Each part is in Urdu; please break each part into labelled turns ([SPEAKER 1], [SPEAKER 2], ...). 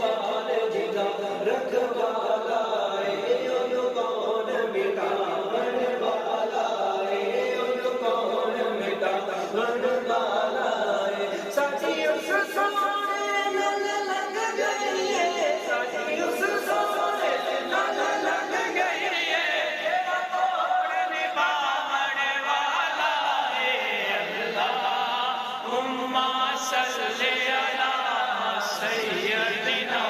[SPEAKER 1] بال جگا رکھوالا ہے ان کون مٹاون والا ہے ان کون مٹاون والا ہے ساجی اس سونے نال لگ گئی ہے ساجی اس سونے نال لگ گئی ہے تیرا کون نبھاون والا ہے اللہم صلی علی سیدنا و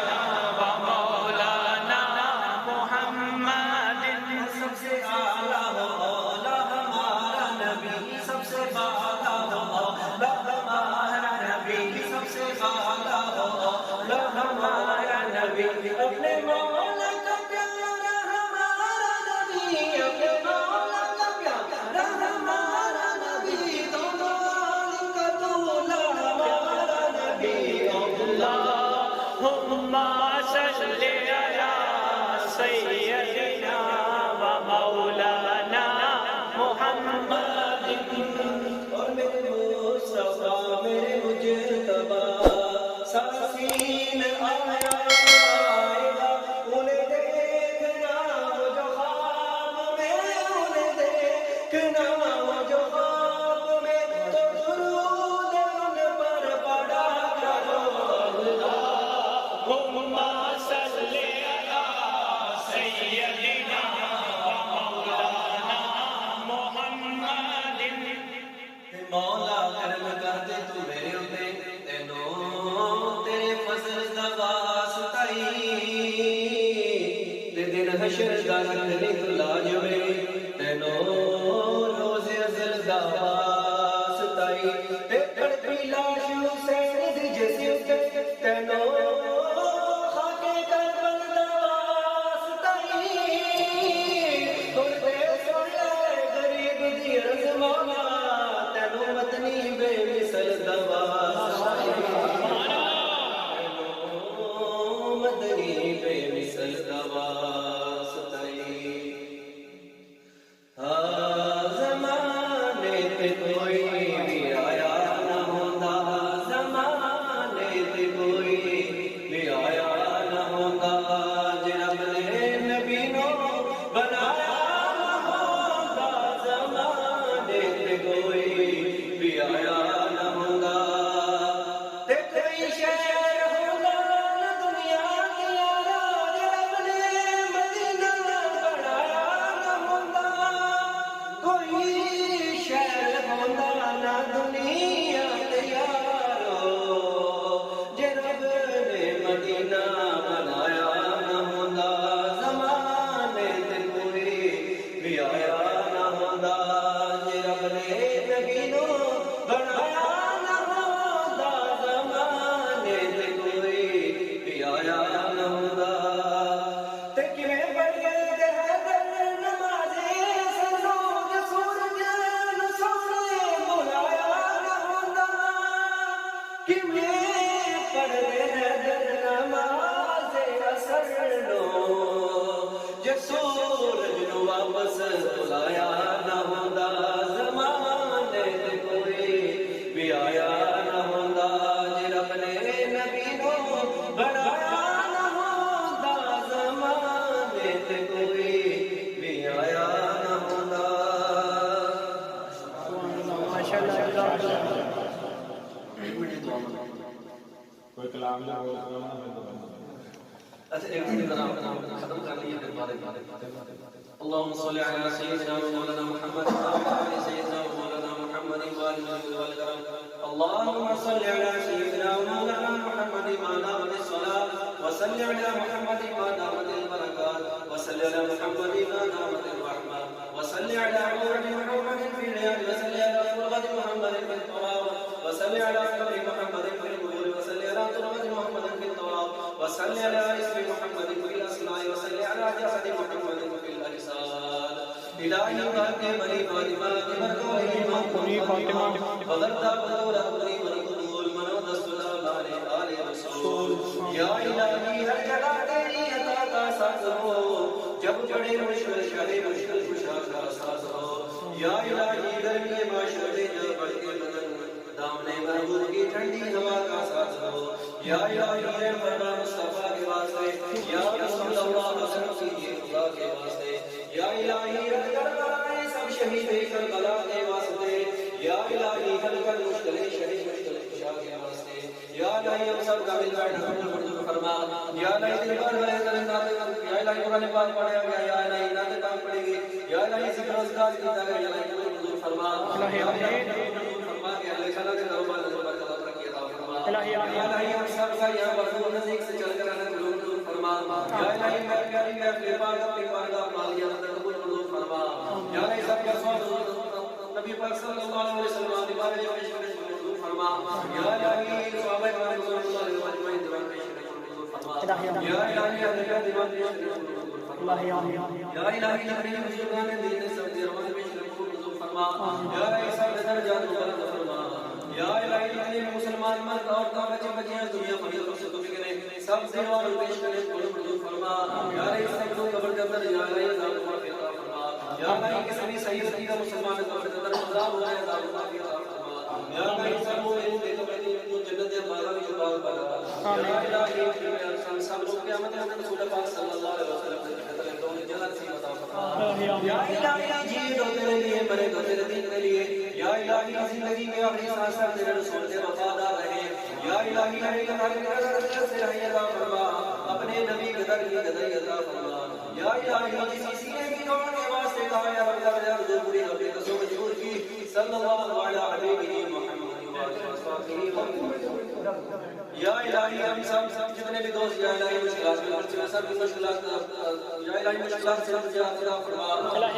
[SPEAKER 1] مولانا محمد سب سے اعلیٰ مولا ہمارا نبی سب سے بالا مولا ہمارا نبی سب سے بالا مولا ہمارا نبی اپنے مولا کا پیارا ہمارا نبی اپنے مولا کا پیارا ہمارا نبی دونوں عالم کا دولا ہمارا نبی اللہم صلی علی سیدنا و مولانا محمد اور میرے مصطفیٰ میرے مجتبی ساسین آیا انہیں دیکھنا وہ جو خواب میں انہیں دیکھنا وہ جو خواب میں تو درود ان پر پڑھا کرو اللہم صلی علی سیدنا و مولانا محمد مولا کرم کر دے تو میرے اوتے تینوں تیرے فضل دا واسطہ تے دن حشر دا رکھنے تو لاج میں تینوں روز ازل دا واسطہ تے کڑپی لاش حسین دی جیسے اوتے تینوں خاک کربل دا واسطہ اور دے سن لے غریب دی عرض مولا تینوں مدنی بے مثل دا واسطہ تینوں مدنی بے مثل دا واسطہ زمانے تے کوئی بھی آیا نہ ہوندا زمانے تے کوئی بھی آیا نہ ہوندا جے رب نے نبی نو بنایا نہ ہوندا زمانے تے کوئی بھی آیا نہ ہوندا تے کوئی شہر ہوندا نہ دنیا دی یارا جے رب نے مدینہ بنایا نہ ہوندا کوئی شہر ہوندا نہ دنیا تے یارو جے رب نے مدینہ بنایا نہ ہوندا زمانے تے کوئی بھی آیا نہ ہوندا جے رب نے نبی نو بنایا نہ ہوندا زمانے تے کوئی بھی آیا نہ ہوندا تے کیویں بڑے دے حیدر نمازے سرزوج سورج نو سونے بلایا نہ ہوندا کیویں پڑھدے حیدر نمازے اثر نو جے سورج نو واپس بلایا نہ ہوندا زمانے تے کوئی بھی آیا نہ ہوندا جے رب نے نبی نو بنایا نہ ہوندا زمانے تے کوئی بھی آیا نہ ہوندا
[SPEAKER 2] کوئی کلام نہ ہو
[SPEAKER 1] اچھا ایک منٹ ختم کر لیے پھر بعد اللهم صل على سيدنا ومولانا محمد وعلى سيدنا ومولانا محمد وعلى اللهم صل على سيدنا ومولانا محمد وعلى الصلاة وصل على محمد وعلى البركات وصل على محمد وعلى الرحمة وصل على نور محمد في الرياض وصل على فرقة محمد في التراب وصل على قبر محمد في القبور وصل على تربة محمد في التراب وصل على اسم محمد في الأسماء وصل على جسد محمد في الأجساد إلهي باقي مريم ودماء مركوه فاطمة وغرطا بدورة قريب القدور منود السلام على رسول یا الہی ہر جگہ تیری عطا کا ساز ہو جب بڑے مشکل شرے مشکل کشا کا ساز ہو یا الہی در کے معاشرے جو بڑھ کے بدن دامنے محبوب کی ٹھنڈی ہوا کا ساز ہو یا الہی رحم فرما مصطفیٰ کے واسطے، یا رسول اللہ رسول کیجیے خدا کے واسطے، یا الہی رد کر بلائیں سب شہید کربلا کے واسطے، یا الہی حل کر مشکلیں شریف مشکل کشا کے واسطے، یا الہی ہم سب کا مل بیٹھ منظور فرما، یا الہی دل پر بھرے درندات، یا الہی قرآن پاک پڑھا گیا، یا الہی نعت پاک پڑھی گئی، یا الہی ذکر اذکار کیتا گیا، یا الہی منظور فرما، یا الہی منظور فرما کہ اللہ تعالیٰ کے دربار میں برکات رکھیے عطا فرما، یا الہی ہم سب کا یہاں پر نزدیک سے چل کر آنے کو منظور فرما، یا الہی میرے پیاری محفل پاک اپنی بارگاہ مالیہ اندر قبول منظور فرما، یا الہی سب کا سوال نبی پاک صلی اللہ علیہ وسلم کے بارے میں پیش کرنے کو منظور فرما، یا الہی صحابہ کرام رضوان اللہ علیہ اجمعین دیوان پیش کرنے کو منظور فرما، یا الہی اہل بیت دیوان پیش کرنے کو منظور فرما، یا الہی اپنے بزرگان دین سب دیوان پیش کرنے کو منظور فرما، یا الہی سب درجات کو بلند فرما، یا الہی جتنے بھی مسلمان مرد عورتیں بچے بچیاں دنیا فریض سے تو بگڑے سب دیوان پیش کرنے کو منظور فرما، یا الہی سب کو قبر کے اندر یا الہی عذاب کو معاف عطا فرما، یا الہی کسی بھی صحیح عقیدہ مسلمان قبر کے اندر عذاب ہو جائے عذاب کو معاف عطا فرما، یا الہی سب مومن کے قبر کی جنت بالا کی جواب بنا، یا الہی سب لوگ قیامت میں رسول پاک صلی اللہ علیہ وسلم سے جنت سے عطا فرما، یا الہی جی دو تیرے لیے مرے دو تیرے دین کے لیے، یا الہی زندگی میں اپنی سانس تک تیرے رسول سے وفادار رہے، یا الہی ہمیں ہمارے قدر سے رہی عطا فرما، اپنے نبی قدر کی قدر عطا فرما، یا الہی جس سینے کی دوڑ کے واسطے کہا یا رب یا حضور پوری اپنے قصوں مجبور کی صلی اللہ علیہ حبیبہ محمد یا الہی ہم سب جتنے بھی دوست یا الہی مشکلات میں پڑھتے سب کی مشکلات یا الہی مشکلات سے نجات عطا فرما،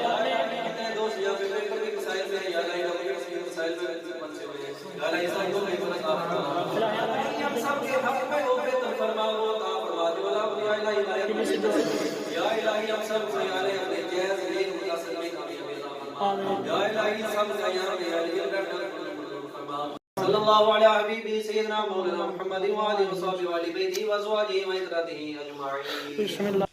[SPEAKER 1] یا الہی جتنے دوست یہاں پہ پیپر کے مسائل میں یا الہی ڈاکٹر کے مسائل میں پھنسے ہوئے ہیں یا الہی سب کو عطا فرما، یا الہی ہم سب کے حق میں ہو کے تم فرما وہ عطا فرما جو اللہ یا الہی ہمارے یا الہی ہم سب کو یا الہی اپنے جہاز نیک مقاصد میں کامیابی عطا فرما، یا الہی سب کا یہاں پہ یا الہی بیٹھ کر فرما، صلی اللہ علیہ حبیبی سیدنا مولانا محمد وآلہ وصحبہ وآلہ بیتہ وازواجہ وذریتہ اجمعین۔ بسم اللہ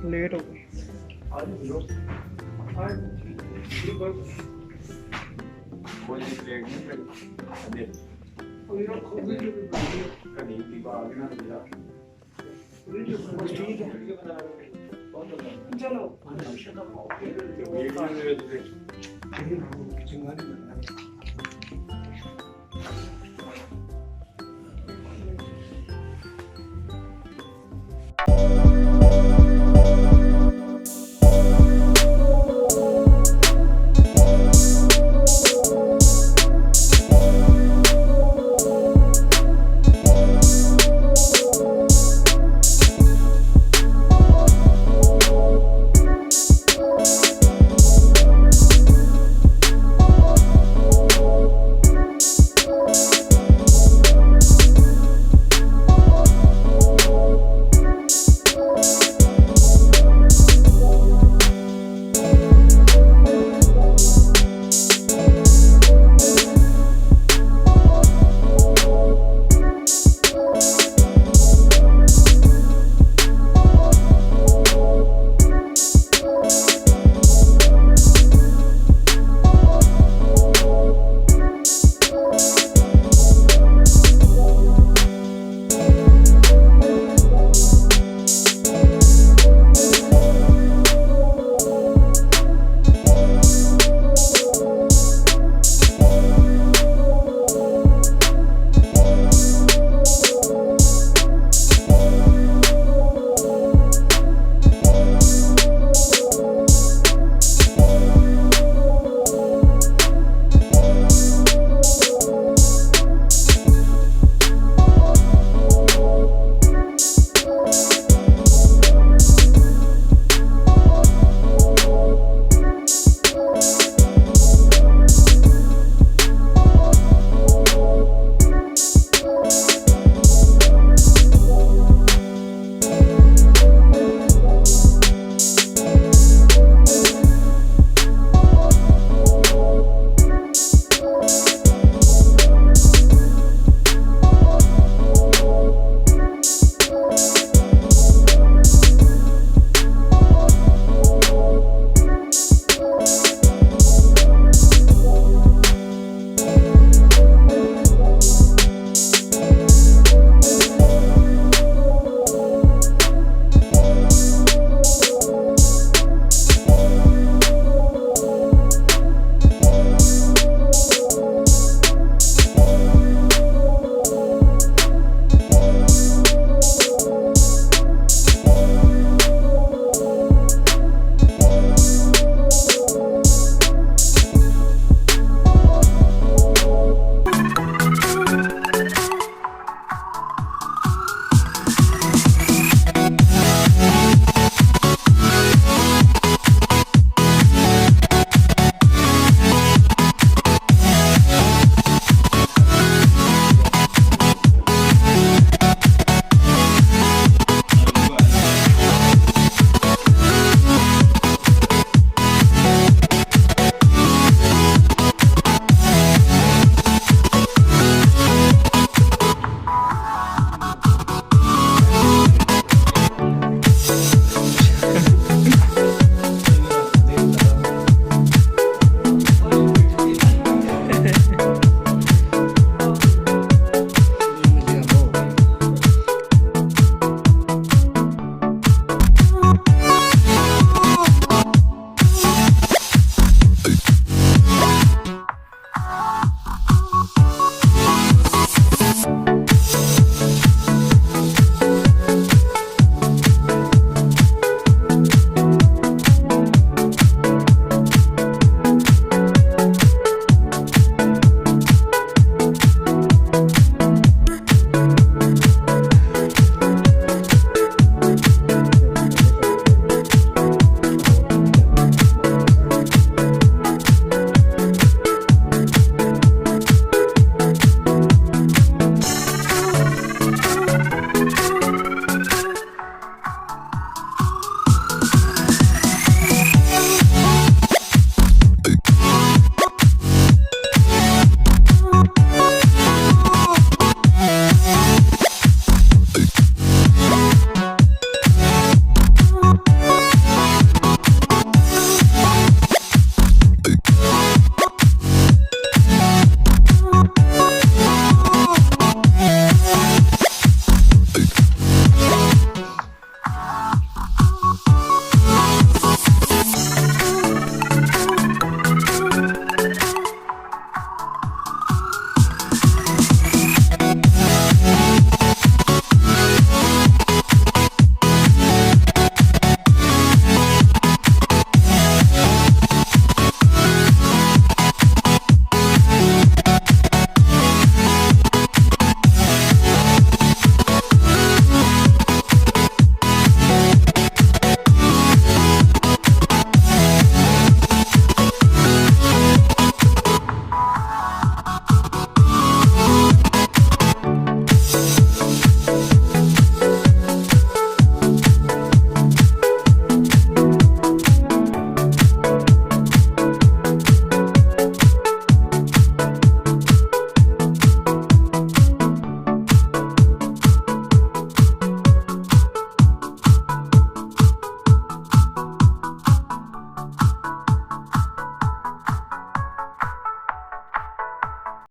[SPEAKER 3] لیٹ ہو گئی
[SPEAKER 2] کوئی پلیٹ نہیں
[SPEAKER 3] چلو